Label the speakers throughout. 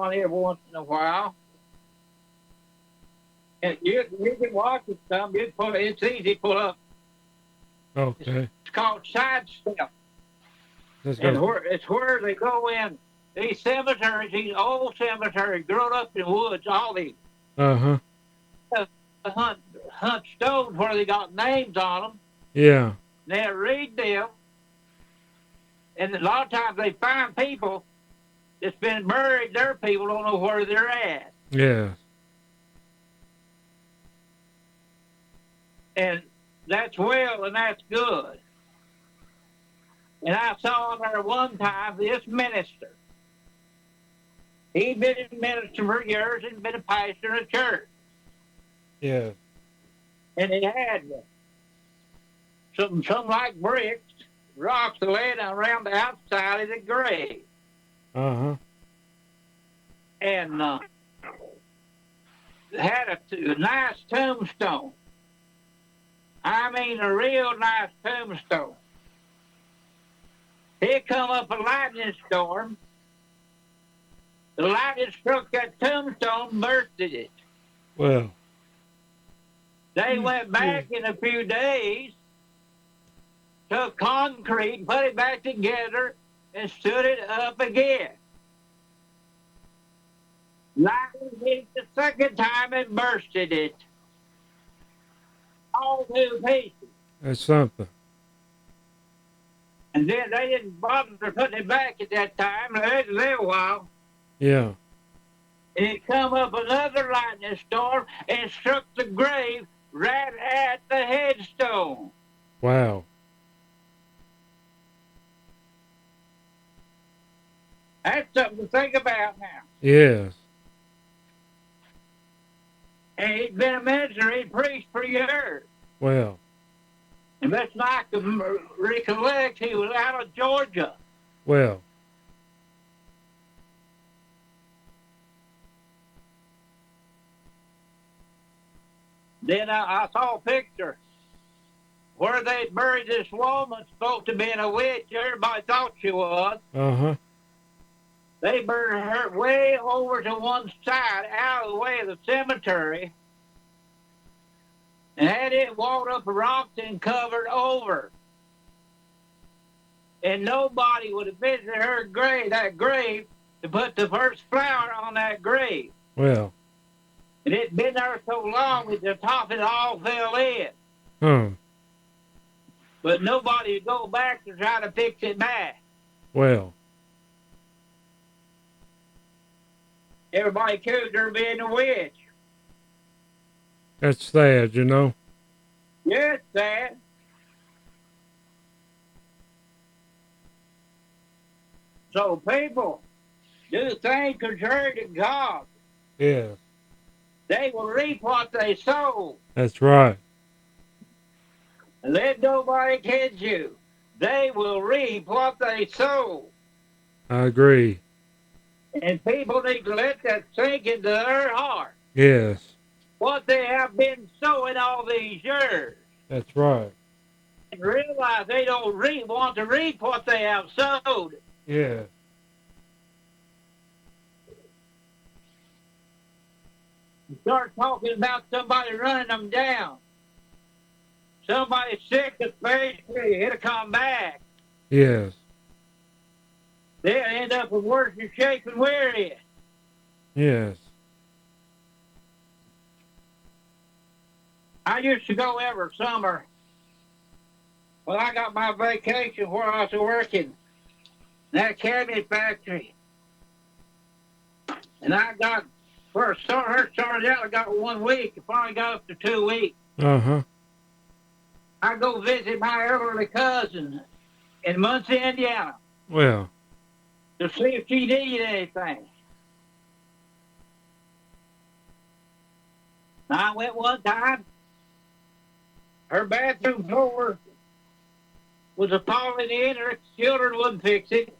Speaker 1: on every once in a while. And you can watch it some. It's easy to pull up.
Speaker 2: Okay.
Speaker 1: It's called Sidestep.
Speaker 2: Let's
Speaker 1: And
Speaker 2: go.
Speaker 1: it's where they go in these cemeteries, these old cemeteries, grown up in woods, all these
Speaker 2: Uh-huh.
Speaker 1: uh, hunt hunt stones where they got names on them.
Speaker 2: Yeah.
Speaker 1: They read them, and a lot of times they find people that's been buried. Their people don't know where they're at,
Speaker 2: Yeah.
Speaker 1: and that's well and that's good. And I saw there one time this minister. He'd been a minister for years and been a pastor in a church.
Speaker 2: Yeah.
Speaker 1: And he had some like bricks, rocks laid around the outside of the grave.
Speaker 2: Uh-huh.
Speaker 1: And had a nice tombstone. I mean, a real nice tombstone. Here come up a lightning storm. The lightning struck that tombstone, bursted it.
Speaker 2: Well.
Speaker 1: They went back in a few days, took concrete, put it back together, and stood it up again. Lightning hit the second time and bursted it. All two pieces.
Speaker 2: That's something.
Speaker 1: And then they didn't bother putting it back at that time. They had a little while.
Speaker 2: Yeah.
Speaker 1: And it come up another lightning storm and struck the grave right at the headstone.
Speaker 2: Wow.
Speaker 1: That's something to think about now.
Speaker 2: Yes.
Speaker 1: And he'd been a minister, he'd preached for years.
Speaker 2: Well.
Speaker 1: And that's I can recollect, he was out of Georgia.
Speaker 2: Well.
Speaker 1: Then I saw a picture where they buried this woman supposed to be a witch. Everybody thought she was.
Speaker 2: Uh-huh.
Speaker 1: They buried her way over to one side, out of the way of the cemetery, and had it walled up with rocks and covered over. And nobody would have visited her grave, that grave, to put the first flower on that grave.
Speaker 2: Well.
Speaker 1: And it'd been there so long that the top of it all fell in.
Speaker 2: Huh.
Speaker 1: But nobody would go back to try to fix it back.
Speaker 2: Well.
Speaker 1: Everybody accused her of being a witch.
Speaker 2: That's sad, you know.
Speaker 1: Yes, sad. So people do things contrary to God.
Speaker 2: Yeah.
Speaker 1: They will reap what they sow.
Speaker 2: That's right.
Speaker 1: Let nobody kid you. They will reap what they sow.
Speaker 2: I agree.
Speaker 1: And people need to let that sink into their heart.
Speaker 2: Yes.
Speaker 1: What they have been sowing all these years.
Speaker 2: That's right.
Speaker 1: And realize they don't want to reap what they have sowed.
Speaker 2: Yeah.
Speaker 1: Start talking about somebody running them down. Somebody sick, especially, it'll come back.
Speaker 2: Yes.
Speaker 1: They'll end up in worse shape than we're in.
Speaker 2: Yes.
Speaker 1: I used to go every summer. Well, I got my vacation where I was working in that cabinet factory. And I got, first started out, I got 1 week. I finally got up to 2 weeks.
Speaker 2: Uh-huh.
Speaker 1: I go visit my elderly cousin in Muncie, Indiana,
Speaker 2: Well.
Speaker 1: to see if she needed anything. I went one time. Her bathroom floor was a falling in. Her children wouldn't fix it.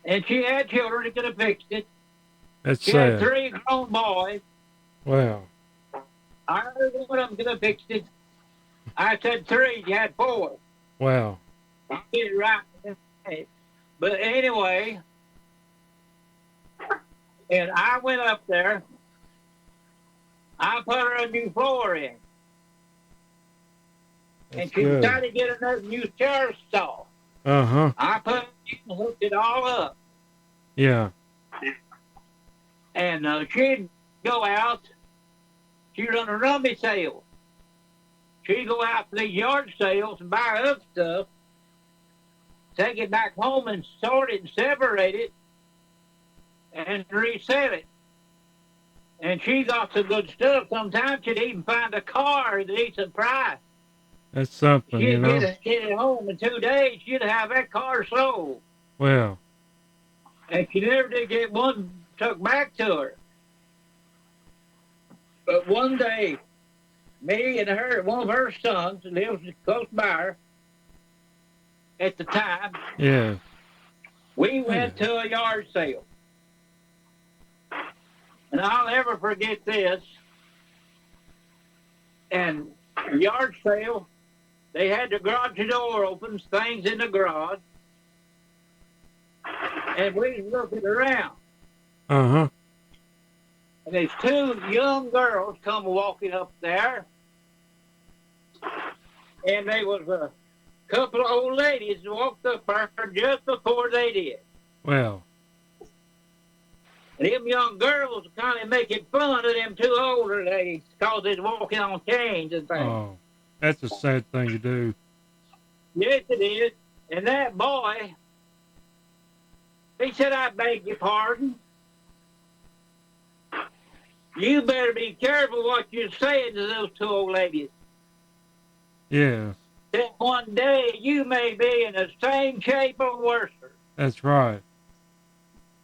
Speaker 1: And she had children that could have fixed it.
Speaker 2: That's
Speaker 1: She
Speaker 2: sad.
Speaker 1: had 3 grown boys.
Speaker 2: Wow.
Speaker 1: I heard one of them could have fixed it. I said 3, you had 4.
Speaker 2: Wow.
Speaker 1: I get it right. But anyway, And I went up there. I put her a new floor in.
Speaker 2: That's
Speaker 1: And she
Speaker 2: good.
Speaker 1: decided to get another new chair stall.
Speaker 2: Uh-huh.
Speaker 1: I put it in and hooked it all up.
Speaker 2: Yeah.
Speaker 1: And she'd go out. She'd run a rummage sale. She'd go out to the yard sales and buy up stuff, take it back home and sort it and separate it and resell it. And she got some good stuff. Sometimes she'd even find a car at a decent price.
Speaker 2: That's something, you
Speaker 1: She'd
Speaker 2: know.
Speaker 1: get it home in 2 days. She'd have that car sold.
Speaker 2: Well,
Speaker 1: And she never did get one took back to her. But one day, me and her, one of her sons, lives close by her at the time,
Speaker 2: yeah.
Speaker 1: we went to a yard sale. And I'll never forget this. And the yard sale, they had the garage door open, things in the garage. And we was looking around.
Speaker 2: Uh-huh.
Speaker 1: And there's two young girls come walking up there. And there was a couple of old ladies walked up there just before they did.
Speaker 2: Well,
Speaker 1: And them young girls were kind of making fun of them two older ladies because they're walking on canes and things.
Speaker 2: oh, that's a sad thing to do.
Speaker 1: Yes, it is. And that boy, he said, I beg your pardon. You better be careful what you're saying to those two old ladies.
Speaker 2: Yeah,
Speaker 1: That one day you may be in the same shape or worse.
Speaker 2: that's right.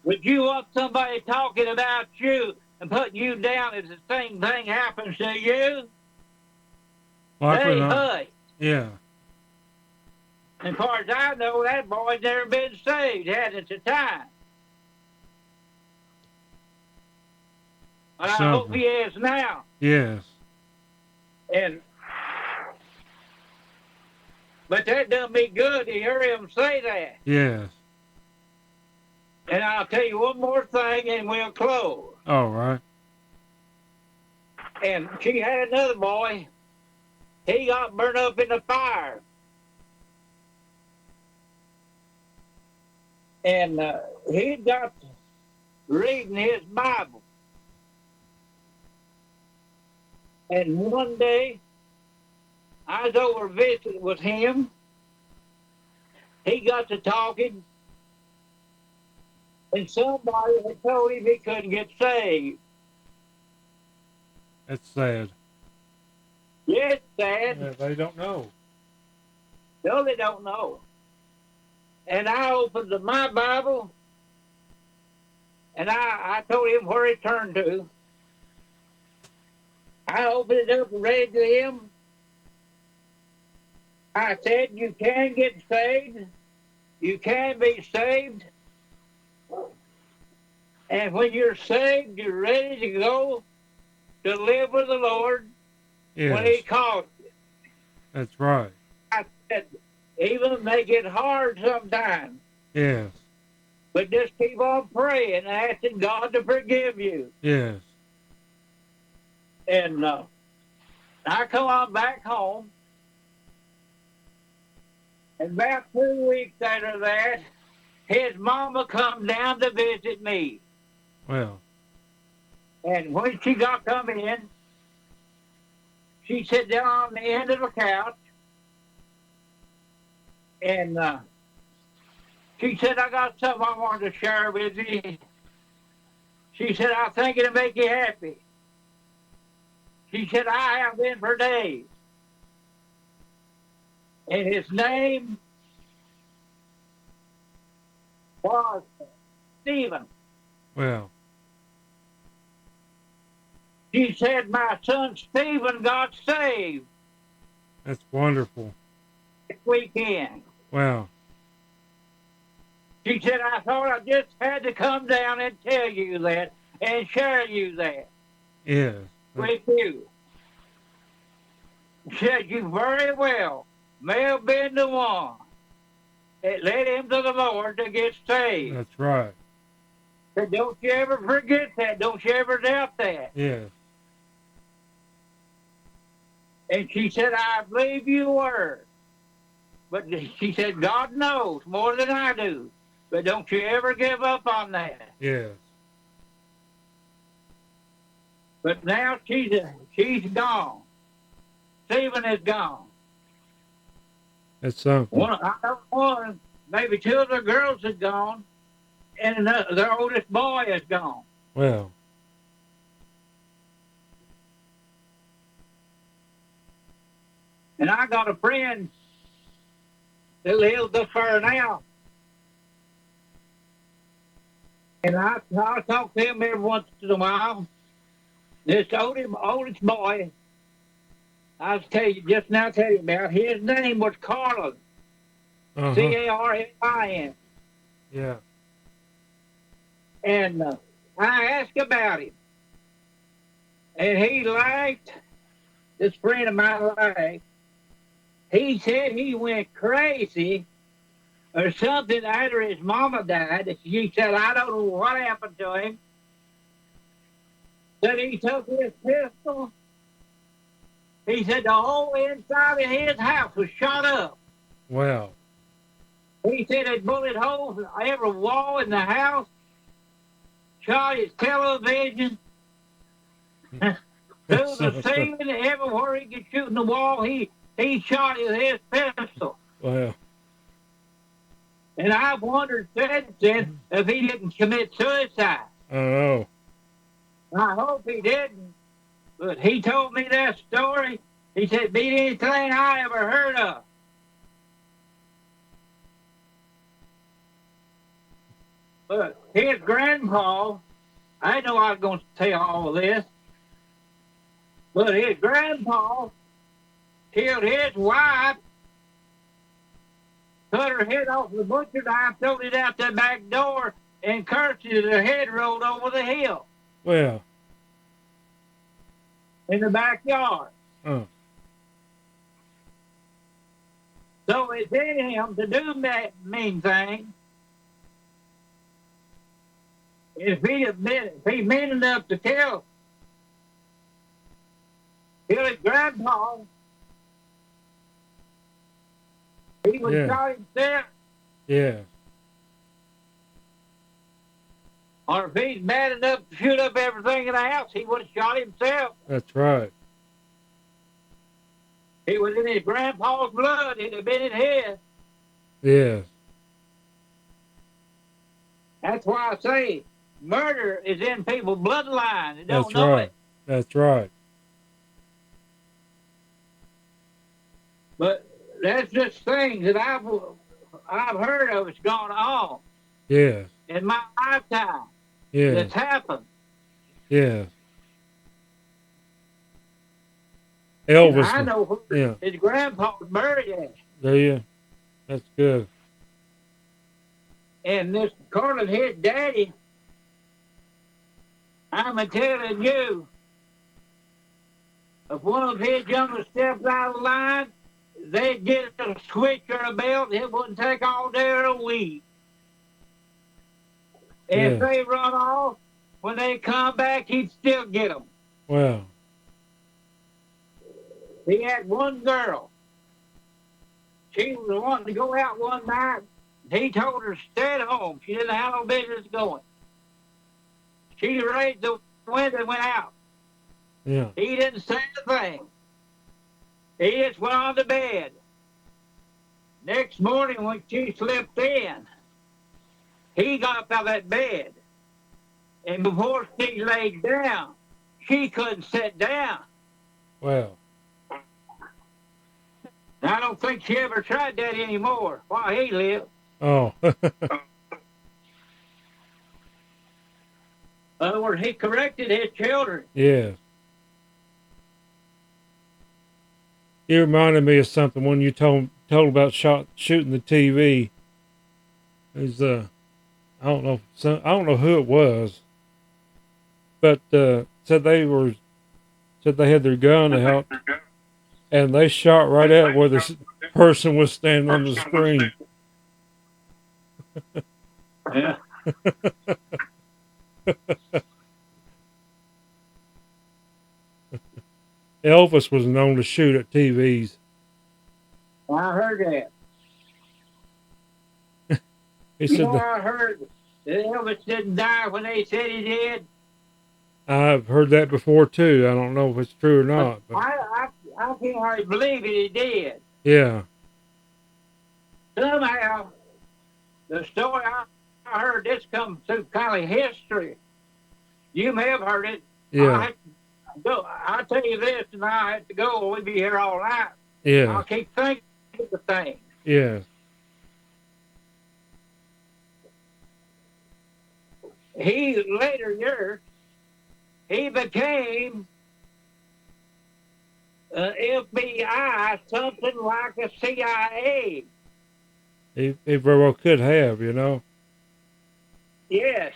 Speaker 1: Would you want somebody talking about you and putting you down if the same thing happens to you?
Speaker 2: Likely
Speaker 1: Hey,
Speaker 2: not.
Speaker 1: hush.
Speaker 2: Yeah.
Speaker 1: As far as I know, that boy's never been saved, hasn't the time. But I hope
Speaker 2: Something.
Speaker 1: he is now.
Speaker 2: Yes.
Speaker 1: But that done me good to hear him say that.
Speaker 2: Yes.
Speaker 1: And I'll tell you one more thing and we'll close.
Speaker 2: All right.
Speaker 1: And she had another boy. He got burned up in the fire. And he got reading his Bible. And one day, I was over visiting with him. He got to talking, and somebody had told him he couldn't get saved.
Speaker 2: That's sad.
Speaker 1: Yes, Dad.
Speaker 2: Yeah, they don't know.
Speaker 1: No, they don't know. And I opened my Bible, and I told him where he turned to. I opened it up and read to him. I said, you can get saved. You can be saved. And when you're saved, you're ready to go to live with the Lord when He
Speaker 2: Yes.
Speaker 1: calls you.
Speaker 2: That's right.
Speaker 1: I said, even make it hard sometimes,
Speaker 2: Yes.
Speaker 1: but just keep on praying and asking God to forgive you.
Speaker 2: Yes.
Speaker 1: And I come on back home, and about 2 weeks after that, his mama come down to visit me.
Speaker 2: Well,
Speaker 1: And when she got come in, she sat down on the end of the couch, and she said, I got something I wanted to share with you. She said, I think it'll make you happy. She said, I have been for days. And his name was Stephen.
Speaker 2: well,
Speaker 1: She said, my son Stephen got saved
Speaker 2: that's wonderful.
Speaker 1: this weekend.
Speaker 2: Well,
Speaker 1: She said, I thought I just had to come down and tell you that and share you that
Speaker 2: yes.
Speaker 1: with you. She said, you very well may have been the one that led him to the Lord to get saved.
Speaker 2: That's right.
Speaker 1: Said, don't you ever forget that. Don't you ever doubt that.
Speaker 2: Yes.
Speaker 1: And she said, I believe you were. But she said, God knows more than I do. But don't you ever give up on that.
Speaker 2: Yes.
Speaker 1: But now she's gone. Stephen is gone.
Speaker 2: That's something.
Speaker 1: I know one, maybe two of the girls is gone, and their oldest boy is gone.
Speaker 2: Well.
Speaker 1: And I got a friend that lives up there now. And I talk to him every once in a while. This oldest boy, I was tell you about, his name was Carlin.
Speaker 2: Uh-huh.
Speaker 1: Carlin.
Speaker 2: Yeah.
Speaker 1: And I asked about him. And he laughed. This friend of mine laughed. He said he went crazy or something after his mama died. She said, I don't know what happened to him. Said he took his pistol. He said the whole inside of his house was shot up.
Speaker 2: Wow.
Speaker 1: He said it bullet holes in every wall in the house, shot his television, through the ceiling, everywhere he could shoot in the wall, he shot with his pistol.
Speaker 2: Wow.
Speaker 1: And I wondered since then if he didn't commit suicide.
Speaker 2: I know.
Speaker 1: I hope he didn't. But he told me that story. He said, beat anything I ever heard of. But his grandpa, I didn't know I was going to tell all of this, but his grandpa killed his wife, cut her head off with a butcher knife, threw it out the back door, and cursed as her head rolled over the hill.
Speaker 2: Well.
Speaker 1: In the backyard.
Speaker 2: Oh.
Speaker 1: So it's in him to do that mean thing. If he mean enough to kill his grandpa, he would have shot himself.
Speaker 2: Yeah.
Speaker 1: Or if he's bad enough to shoot up everything in the house, he would have shot himself.
Speaker 2: That's right.
Speaker 1: He was in his grandpa's blood. It'd have been in his.
Speaker 2: Yeah.
Speaker 1: That's why I say murder is in people's bloodline. They don't
Speaker 2: That's
Speaker 1: know
Speaker 2: right.
Speaker 1: it.
Speaker 2: That's right.
Speaker 1: But that's just things that I've heard of. It's gone on.
Speaker 2: Yeah.
Speaker 1: In my lifetime.
Speaker 2: Yeah.
Speaker 1: It's happened.
Speaker 2: Yeah. Elvis.
Speaker 1: And I know who his grandpa was buried at.
Speaker 2: There you. That's good.
Speaker 1: And this Carlin, his daddy, I'm telling you, if one of his youngest stepped out of line, they'd get a switch or a belt. It wouldn't take all day or a week. And if they run off, when they come back, he'd still get them.
Speaker 2: Wow.
Speaker 1: He had one girl. She was wanting to go out one night. He told her to stay at home. She didn't have no business going. She raised the window and went out.
Speaker 2: Yeah.
Speaker 1: He didn't say a thing. He just went on to bed. Next morning when she slipped in, he got up out of that bed. And before she laid down, she couldn't sit down.
Speaker 2: Wow.
Speaker 1: I don't think she ever tried that anymore while he lived.
Speaker 2: Oh.
Speaker 1: In other words, he corrected his children.
Speaker 2: Yeah. You reminded me of something when you told about shooting the TV. Is I don't know who it was, but said they had their gun out, and they shot right at where the person was standing on the screen.
Speaker 1: Yeah.
Speaker 2: Elvis was known to shoot at TVs.
Speaker 1: I heard that.
Speaker 2: He
Speaker 1: You
Speaker 2: said
Speaker 1: know,
Speaker 2: that.
Speaker 1: I heard that Elvis didn't die when they said he did.
Speaker 2: I've heard that before too. I don't know if it's true or
Speaker 1: But
Speaker 2: not, but
Speaker 1: I can't hardly believe it. He did.
Speaker 2: yeah,
Speaker 1: Somehow, the story I heard this comes through kind of history. You may have heard it. I
Speaker 2: yeah,
Speaker 1: had to go. I'll tell you this, and I have to go. We'll be here all night.
Speaker 2: yeah,
Speaker 1: I'll keep thinking of the thing.
Speaker 2: yeah.
Speaker 1: He later years he became FBI, something like a CIA.
Speaker 2: He very well could have, you know.
Speaker 1: Yes,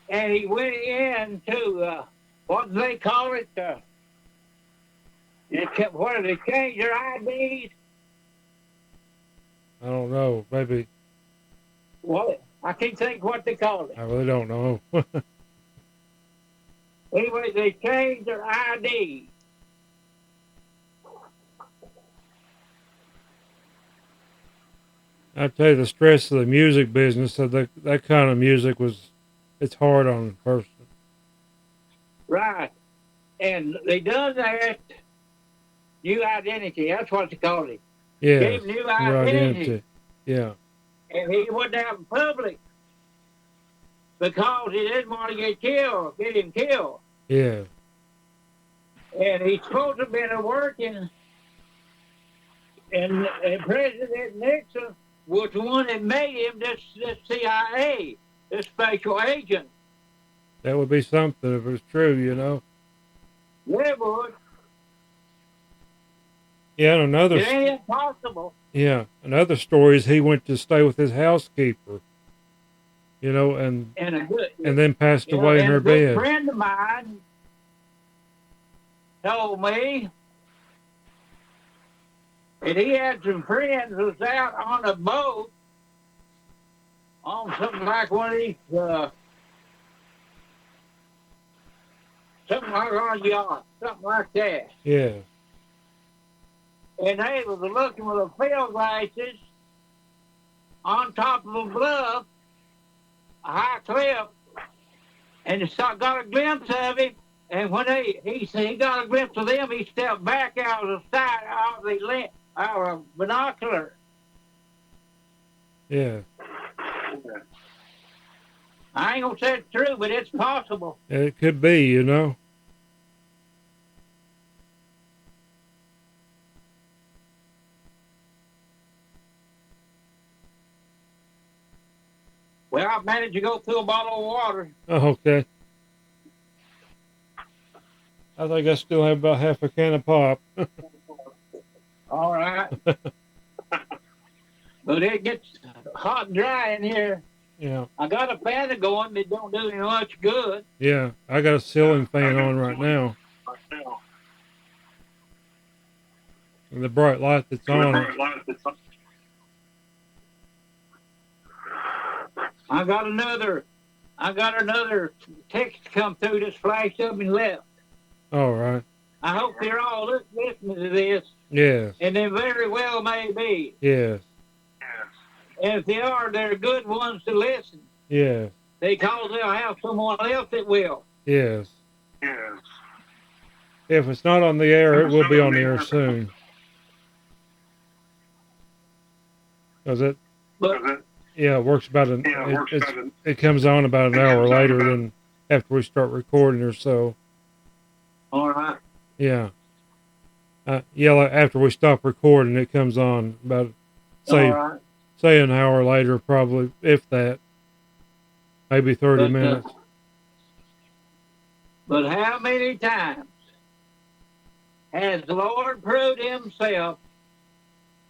Speaker 1: and he went into what do they call it? What do they change their IDs?
Speaker 2: I don't know. Maybe
Speaker 1: What? I can't think what they call it.
Speaker 2: I really don't know.
Speaker 1: Anyway, they changed their ID.
Speaker 2: I tell you, the stress of the music business, so that kind of music it's hard on a person.
Speaker 1: Right. And they done that new identity. That's what they called it.
Speaker 2: Yeah,
Speaker 1: Gave new
Speaker 2: your
Speaker 1: identity.
Speaker 2: identity. Yeah,
Speaker 1: And he went out in public because he didn't want to get him killed.
Speaker 2: yeah,
Speaker 1: And he's supposed to have been working, and President Nixon was the one that made him this CIA, this special agent.
Speaker 2: that would be something if it was true, you know.
Speaker 1: Yeah, it would.
Speaker 2: Yeah, and
Speaker 1: It ain't impossible.
Speaker 2: another story is he went to stay with his housekeeper, you know, and
Speaker 1: And a good,
Speaker 2: then passed away in
Speaker 1: and
Speaker 2: her
Speaker 1: a good
Speaker 2: bed.
Speaker 1: friend of mine told me that he had some friends who was out on a boat on something like one of these, something like on a yacht, something like that.
Speaker 2: Yeah,
Speaker 1: And they was looking with the field glasses on top of a bluff, a high cliff, and got a glimpse of him. And when he got a glimpse of them, he stepped back out of the side of our binocular.
Speaker 2: yeah.
Speaker 1: I ain't gonna say it's true, but it's possible.
Speaker 2: It could be, you know.
Speaker 1: Well, I managed to go through a bottle of water.
Speaker 2: Oh, okay. I think I still have about half a can of pop.
Speaker 1: All right. But it gets hot and dry in here.
Speaker 2: Yeah,
Speaker 1: I got a fan going, but it don't do me much good.
Speaker 2: yeah. I got a ceiling fan on right now, and the bright light that's on it.
Speaker 1: I got another text come through that's flashed up and left.
Speaker 2: All right.
Speaker 1: I hope they're all listening to this,
Speaker 2: Yes,
Speaker 1: and they very well may be.
Speaker 2: yes,
Speaker 1: And if they are, they're good ones to listen.
Speaker 2: yes,
Speaker 1: Because they'll have someone else that will.
Speaker 2: yes. If it's not on the air, it will be on the air soon. Cause
Speaker 1: But
Speaker 2: yeah, it works about it comes on about an hour later than after we start recording or so.
Speaker 1: all right.
Speaker 2: Yeah. Yeah, like after we stop recording, it comes on about
Speaker 1: All right.
Speaker 2: say an hour later, probably, if that, maybe 30
Speaker 1: But,
Speaker 2: minutes.
Speaker 1: But how many times has the Lord proved himself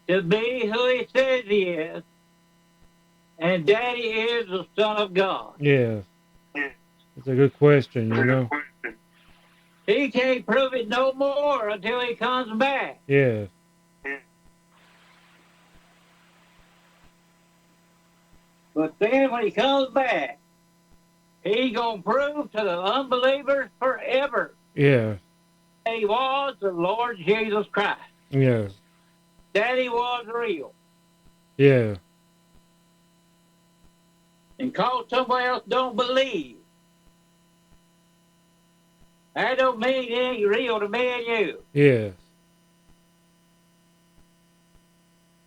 Speaker 1: to be who he says he is, and Daddy is the Son of God?
Speaker 2: Yes. It's a good question, you know.
Speaker 1: He can't prove it no more until he comes back.
Speaker 2: Yes.
Speaker 1: But then when he comes back, He's going to prove to the unbelievers forever
Speaker 2: Yes.
Speaker 1: that he was the Lord Jesus Christ,
Speaker 2: Yes.
Speaker 1: that he was real.
Speaker 2: Yeah.
Speaker 1: And cause somebody else don't believe, that don't mean it ain't real to me and you.
Speaker 2: Yes.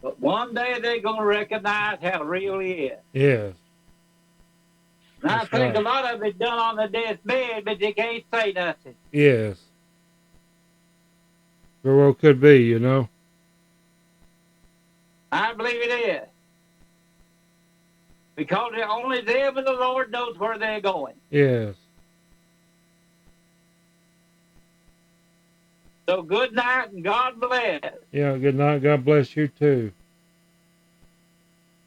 Speaker 1: But one day they're going to recognize how real he is.
Speaker 2: Yes.
Speaker 1: And I
Speaker 2: That's
Speaker 1: think
Speaker 2: right.
Speaker 1: a lot of it's done on the deathbed, but they can't say nothing.
Speaker 2: Yes. Very well could be, you know.
Speaker 1: I believe it is. Because only them and the Lord knows where they're going.
Speaker 2: Yes.
Speaker 1: So good night and God bless.
Speaker 2: Yeah. Good night. God bless you too.